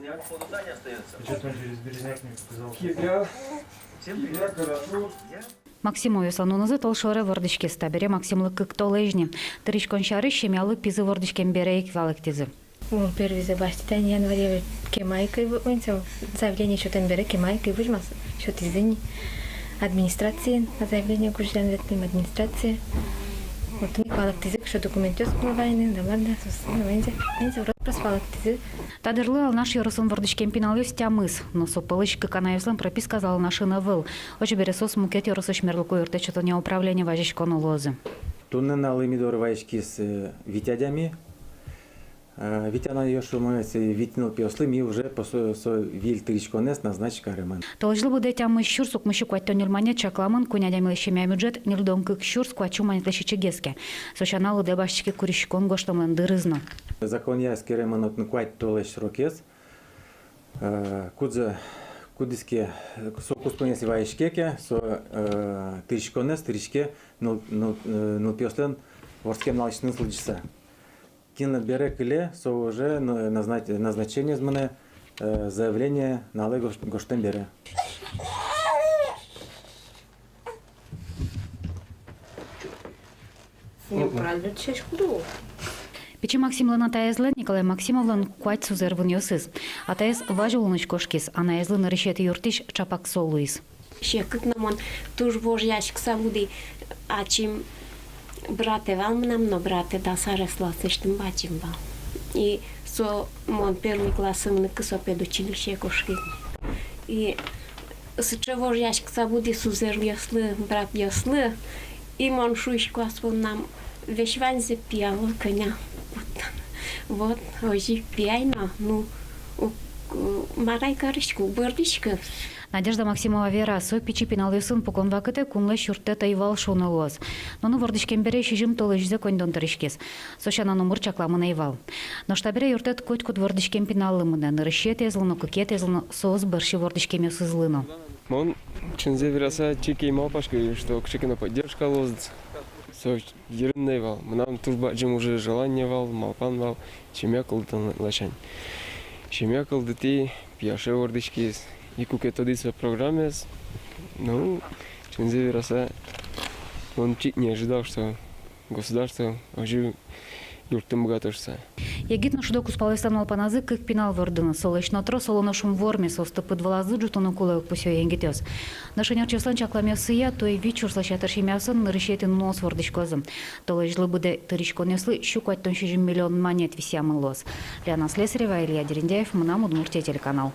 Что-то он через березняк мне показал. Всем привет. Хорошо. Максимове санунызы толшоры вордышке стабере Максимлы кык толежни. Тырышкон шары щемялы пизы вордышкен берейк валыктизы. Он первый забаститан январе кемайкой вынцел. Заявление что там бере кемайкой выжмас. Что ты извини. Администрации, на заявление гуждан ветлим администрации. Вот мы валыктизы, что документы сплывайны, да ладно, вензе врот просвалыктизы. Тадырлы наш юрысын вордышкен пиналю стямыз. Но сопылышка канаюслын прописка зала нашина выл. Очи бересос мукет юрысы шмерлыку юртечетоне управление важичкону лозы. Туннен алымидор вайшки с витядями. Витяна йошу моется витинул пиослы, ми уже по виль тыричконес назначить кареман. Толжлы буде тямы щурсук мышук ваттонельмане чакламын кунядямилы щемя бюджет нилдом кык щурску ачуманитлеши чегеске. Сочаналы дебашчики курищкон гоштамын дырызно. Закон я с кереман от нуквать толеш рокес. Кудиске сокус понесли вайшкеке, со тыричконес тыричке нил пиослен ворскем наличный случится. Кино бере киле, со уже назначение из мене заявление на лего гоштем бере. Неправильно чешку. Печи Максимлын атаязлы Николай Максимовлын куать сузервын йосыз. Атаяз важулыныч кошкис, анаязлын решет юртиш чапак солуиз. Шекык намон туж бож ящик савуди, ачим брате валмнам, но брате да саресла сештым бачим вал. И со мон первый класс мны кысо педучилище кошки. И с чего ящик савуди сузер яслы, брат яслы, и мон шуишку асвон нам вещь ванзе пиало коня. Вот, ожи пиайно, ну, марайка рычку, бырдичка. Надежда Максимова вера сой печи пиналысын пукон вакыты кунлы шуртте тайвал шуны лоз. Нону вордышкен бере шижим толыжзе коньдон тырышкес. Сошана номер чакламын айвал. Но штабере юртет котькут вордышкен пиналымына, нырыще тезлыно, кыке тезлыно, соз бырши вордышкеме сызлыно. Он чензе вераса чеки мапашка, что кшикина поддержка лозится. Со ерынный вал. Нам турба джим уже желание вал, малпан вал, чемякал тан лачань. Чемякал детей, пьяше вордышки. И куке тодица программе, ну, чензе вераса, он чуть не ожидал, что государство ожив юртым богатошься. Егитно шудок успалыстан малпаназы кык пинал вордыны, солышно тро солоношум ворме, соступы двалазы джутуну кулы пусё енгитёс. Нашынер чеслан чакламёсыя, то и вечер слащатыр шемясын нырышетин нос вордышкозым. Толыжлы буде тыричконеслы щукать тоншижим миллион монет висямын лос. Лиана Слесарева, Илья Дерендяев, Мына Удмуртия телеканал.